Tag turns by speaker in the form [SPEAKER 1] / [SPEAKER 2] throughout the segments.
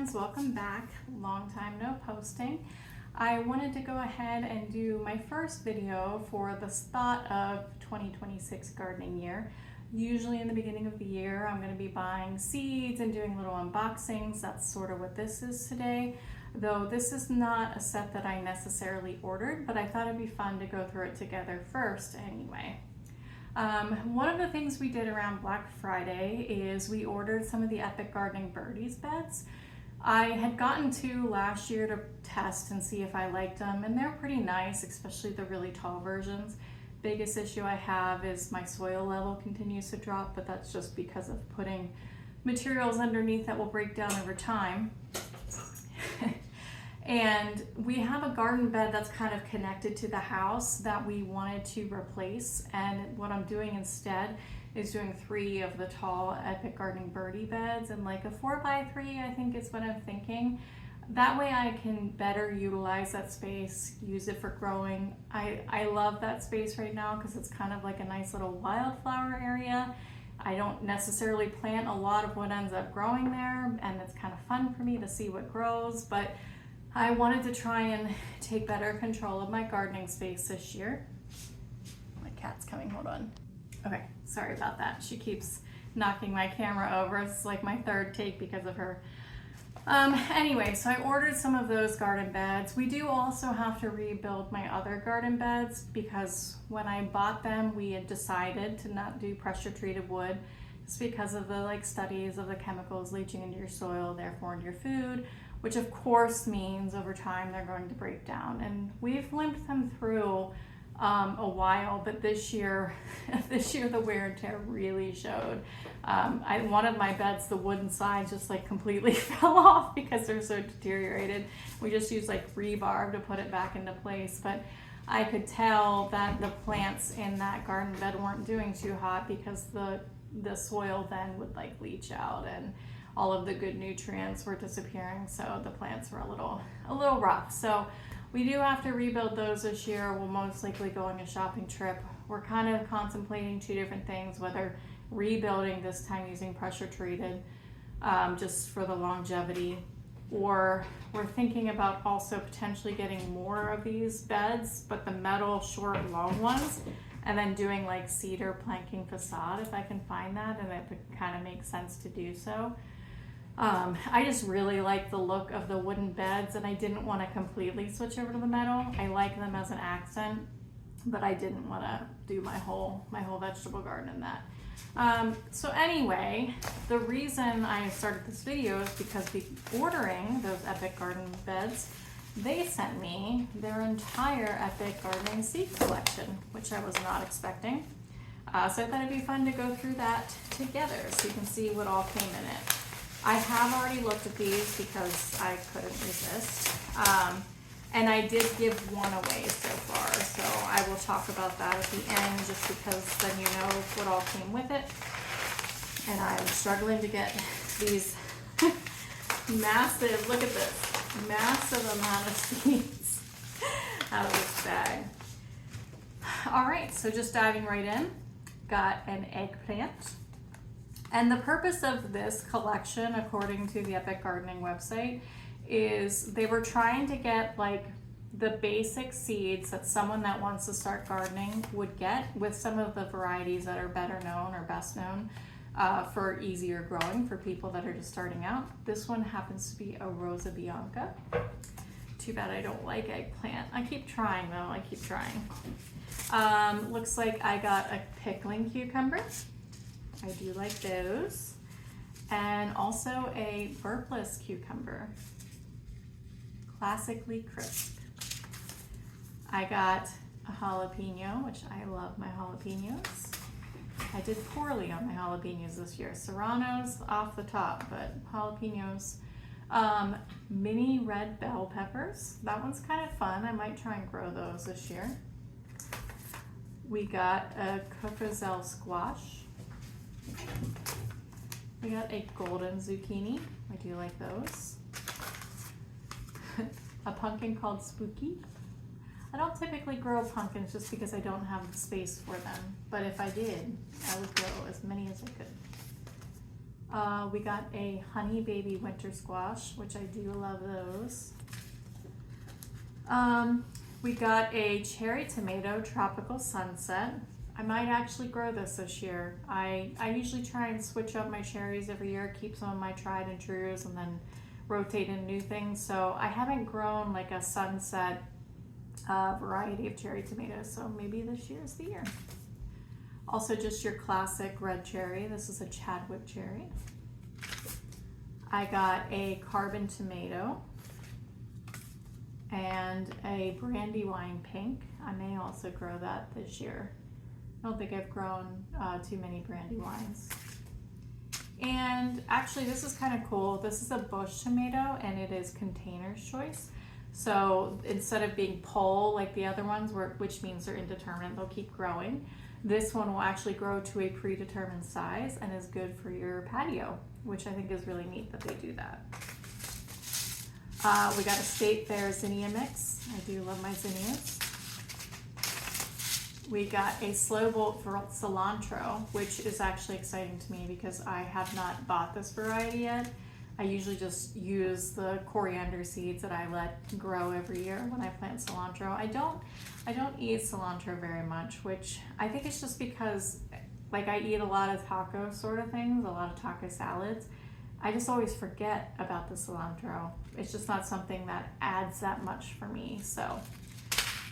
[SPEAKER 1] friends, welcome back. Long time no posting. I wanted to go ahead and do my first video for the start of 2026 gardening year. Usually in the beginning of the year I'm going to be buying seeds and doing little unboxings. That's sort of what this is today, though this is not a set that I necessarily ordered, but I thought it'd be fun to go through it together first anyway. One of the things we did around Black Friday is we ordered some of the Epic Gardening Birdies beds. I had gotten two last year to test and see if I liked them, and they're pretty nice, especially the really tall versions. Biggest issue I have is my soil level continues to drop, but that's just because of putting materials underneath that will break down over time. And we have a garden bed that's kind of connected to the house that we wanted to replace, and what I'm doing instead is doing 3 of the tall Epic Gardening Birdie beds, and like a 4x3 I think is what I'm thinking. That way I can better utilize that space, use it for growing. I love that space right now because it's kind of like a nice little wildflower area. I don't necessarily plant a lot of what ends up growing there, and it's kind of fun for me to see what grows, but I wanted to try and take better control of my gardening space this year. My cat's coming, hold on. Okay, sorry about that. She keeps knocking my camera over. It's like my third take because of her. Anyway, so I ordered some of those garden beds. We do also have to rebuild my other garden beds because when I bought them, we had decided to not do pressure treated wood. It's because of the studies of the chemicals leaching into your soil, therefore into your food, which of course means over time they're going to break down. And we've limped them through a while, but this year the wear and tear really showed. One of my beds, the wooden sides just completely fell off because they're so deteriorated. We just used rebar to put it back into place, but I could tell that the plants in that garden bed weren't doing too hot because the soil then would leach out and all of the good nutrients were disappearing, so the plants were a little rough. So we do have to rebuild those this year. We'll most likely go on a shopping trip. We're kind of contemplating 2 different things, whether rebuilding this time using pressure treated just for the longevity, or we're thinking about also potentially getting more of these beds, but the metal short long ones, and then doing cedar planking facade if I can find that, and it would kind of make sense to do so. I just really like the look of the wooden beds, and I didn't want to completely switch over to the metal. I like them as an accent, but I didn't want to do my whole vegetable garden in that. So anyway, the reason I started this video is because ordering those Epic Garden beds, they sent me their entire Epic Gardening seed collection, which I was not expecting. So I thought it'd be fun to go through that together so you can see what all came in it. I have already looked at these because I couldn't resist. And I did give one away so far, so I will talk about that at the end just because then you know what all came with it. And I'm struggling to get these massive, look at this, massive amount of seeds out of this bag. All right, so just diving right in, got an eggplant. And the purpose of this collection, according to the Epic Gardening website, is they were trying to get the basic seeds that someone that wants to start gardening would get, with some of the varieties that are better known or best known for easier growing for people that are just starting out. This one happens to be a Rosa Bianca. Too bad I don't like eggplant. I keep trying though, I keep trying. Looks like I got a pickling cucumber. I do like those. And also a burpless cucumber. Classically crisp. I got a jalapeno, which I love my jalapenos. I did poorly on my jalapenos this year. Serranos off the top, but jalapenos. Mini red bell peppers. That one's kind of fun. I might try and grow those this year. We got a cucurbitácea squash. We got a golden zucchini. I do like those. A pumpkin called Spooky. I don't typically grow pumpkins just because I don't have the space for them, but if I did, I would grow as many as I We got a honey baby winter squash, which I do love those. We got a cherry tomato tropical sunset. I might actually grow this year. I usually try and switch up my cherries every year, keep some of my tried and trues, and then rotate in new things. So I haven't grown like a sunset variety of cherry tomatoes, so maybe this year is the year. Also just your classic red cherry. This is a Chadwick cherry. I got a carbon tomato and a brandywine pink. I may also grow that this year. I don't think I've grown too many brandywines. And actually this is kind of cool. This is a bush tomato and it is container's choice. So instead of being pole like the other ones, which means they're indeterminate, they'll keep growing, this one will actually grow to a predetermined size and is good for your patio, which I think is really neat that they do that. We got a State Fair zinnia mix. I do love my zinnias. We got a slow bolt for cilantro, which is actually exciting to me because I have not bought this variety yet. I usually just use the coriander seeds that I let grow every year when I plant cilantro. I don't eat cilantro very much, which I think it's just because like I eat a lot of taco sort of things, a lot of taco salads. I just always forget about the cilantro. It's just not something that adds that much for me. So,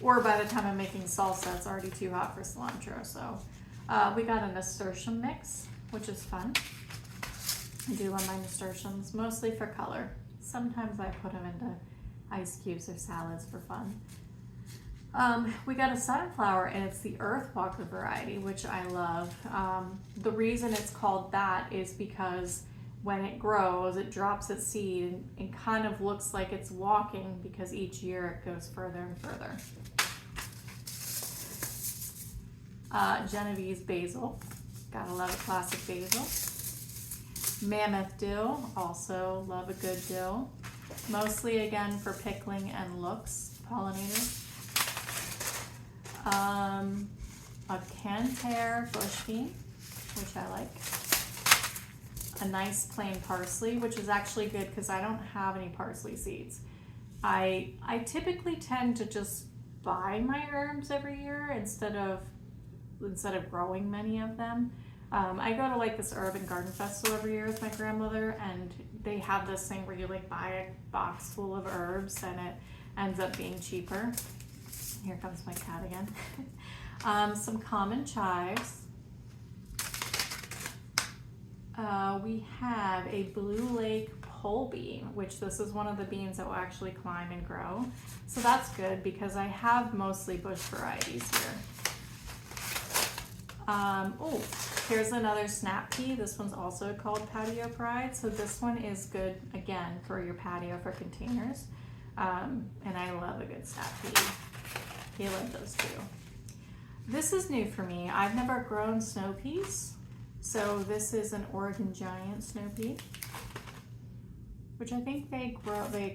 [SPEAKER 1] or by the time I'm making salsa, it's already too hot for cilantro. So we got a nasturtium mix, which is fun. I do love my nasturtiums, mostly for color. Sometimes I put them into ice cubes or salads for fun. We got a sunflower and it's the Earthwalker variety, which I love. The reason it's called that is because when it grows, it drops its seed and kind of looks like it's walking because each year it goes further and further. Genovese basil, gotta love a classic basil. Mammoth dill, also love a good dill. Mostly again for pickling and looks, pollinators. A Canter bush bean, which I like. A nice plain parsley, which is actually good because I don't have any parsley seeds. I typically tend to just buy my herbs every year instead of growing many of them. I go to like this urban garden festival every year with my grandmother, and they have this thing where you like buy a box full of herbs and it ends up being cheaper. Here comes my cat again. Some common chives. We have a Blue Lake pole bean, which this is one of the beans that will actually climb and grow. So that's good because I have mostly bush varieties here. Oh, here's another snap pea. This one's also called Patio Pride. So this one is good, again, for your patio for containers. And I love a good snap pea. Caleb does too. This is new for me. I've never grown snow peas. So this is an Oregon Giant snow pea, which I think they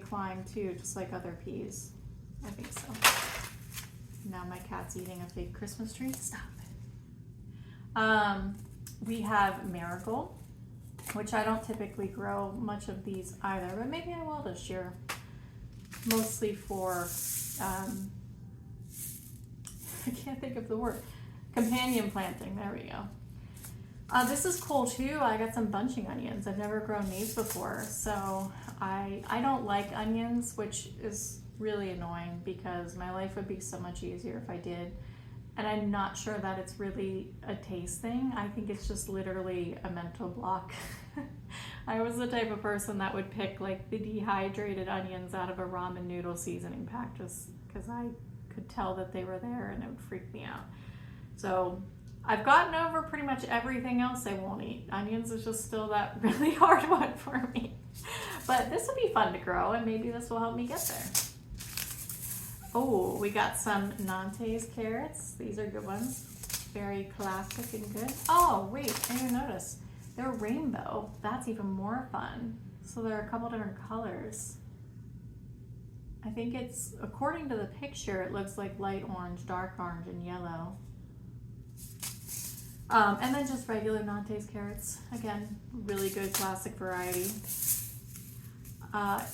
[SPEAKER 1] climb too, just like other peas. I think so. Now my cat's eating a fake Christmas tree. Stop it. We have marigold, which I don't typically grow much of these either, but maybe I will this year. Mostly for, I can't think of the word, companion planting. There we go. This is cool too. I got some bunching onions. I've never grown these before, so I don't like onions, which is really annoying because my life would be so much easier if I did. And I'm not sure that it's really a taste thing. I think it's just literally a mental block. I was the type of person that would pick like the dehydrated onions out of a ramen noodle seasoning pack just because I could tell that they were there and it would freak me out. So I've gotten over pretty much everything else I won't eat. Onions is just still that really hard one for me. But this would be fun to grow and maybe this will help me get there. Oh, we got some Nantes carrots. These are good ones. Very classic and good. Oh, wait, I didn't notice. They're rainbow. That's even more fun. So there are a couple different colors. I think it's, according to the picture, it looks like light orange, dark orange, and yellow. And then just regular Nantes carrots. Again, really good classic variety.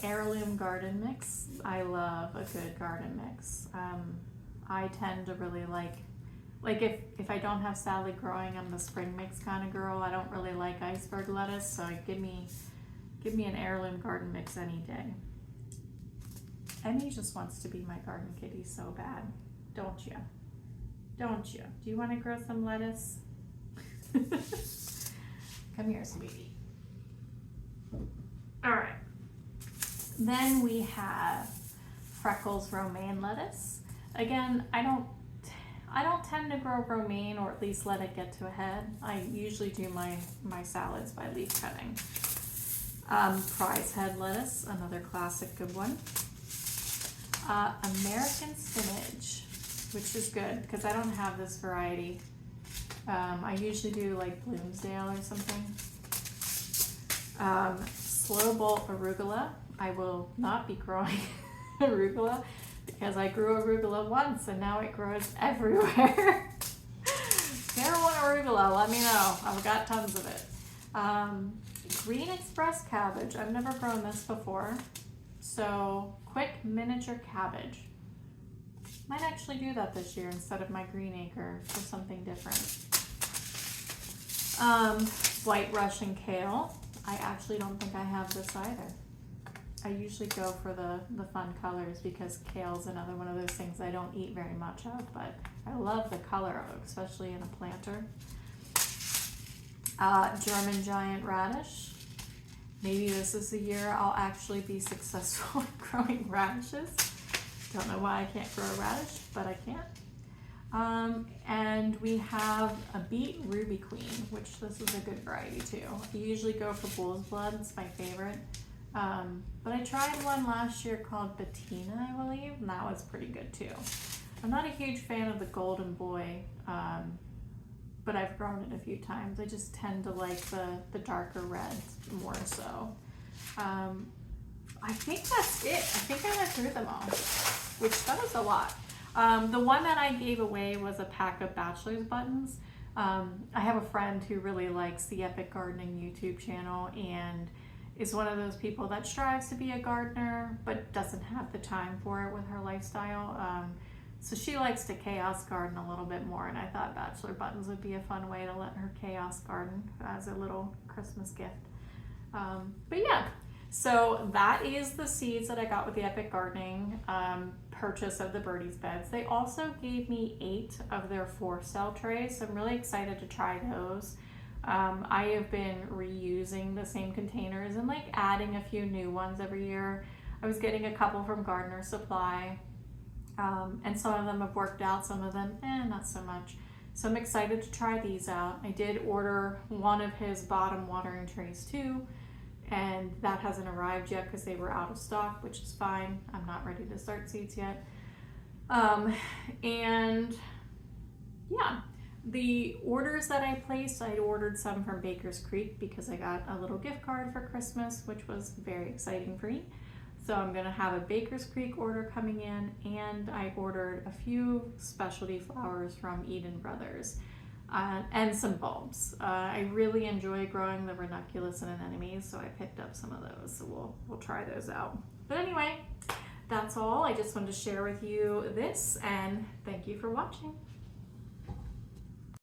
[SPEAKER 1] Heirloom garden mix. I love a good garden mix. I tend to really like if I don't have salad growing, I'm the spring mix kind of girl. I don't really like iceberg lettuce, so give me an heirloom garden mix any day. Emmy just wants to be my garden kitty so bad, don't you? Don't you? Do you want to grow some lettuce? Come here, sweetie. All right. Then we have Freckles romaine lettuce. Again, I don't tend to grow romaine, or at least let it get to a head. I usually do my salads by leaf cutting. Prize head lettuce, another classic good one. American spinach, which is good because I don't have this variety. I usually do like Bloomsdale or something. Slow bolt arugula. I will not be growing arugula because I grew arugula once and now it grows everywhere. If you ever want arugula, let me know. I've got tons of it. Green Express cabbage. I've never grown this before. So quick miniature cabbage. Might actually do that this year instead of my green acre for something different. White Russian kale. I actually don't think I have this either. I usually go for the fun colors because kale is another one of those things I don't eat very much of, but I love the color of it, especially in a planter. German giant radish. Maybe this is the year I'll actually be successful in growing radishes. Don't know why I can't grow a radish, but I can't. And we have a beet ruby queen, which this is a good variety too. I usually go for bull's blood, it's my favorite. But I tried one last year called Bettina, I believe, and that was pretty good too. I'm not a huge fan of the golden boy, but I've grown it a few times. I just tend to like the darker reds more so. I think that's it. I think I went through them all, which that was a lot. The one that I gave away was a pack of bachelor's buttons. I have a friend who really likes the Epic Gardening YouTube channel and is one of those people that strives to be a gardener but doesn't have the time for it with her lifestyle. So she likes to chaos garden a little bit more, and I thought bachelor buttons would be a fun way to let her chaos garden as a little Christmas gift. But yeah, so that is the seeds that I got with the Epic Gardening purchase of the Birdies beds. They also gave me 8 of their 4-cell trays, so I'm really excited to try those. I have been reusing the same containers and like adding a few new ones every year. I was getting a couple from Gardener Supply, and some of them have worked out, some of them not so much. So I'm excited to try these out. I did order one of his bottom watering trays too, and that hasn't arrived yet because they were out of stock, which is fine. I'm not ready to start seeds yet. And yeah, the orders that I placed, I ordered some from Baker's Creek because I got a little gift card for Christmas, which was very exciting for me. So I'm gonna have a Baker's Creek order coming in, and I ordered a few specialty flowers from Eden Brothers and some bulbs. I really enjoy growing the ranunculus and anemones, so I picked up some of those. So we'll try those out. But anyway, that's all. I just wanted to share with you this, and thank you for watching.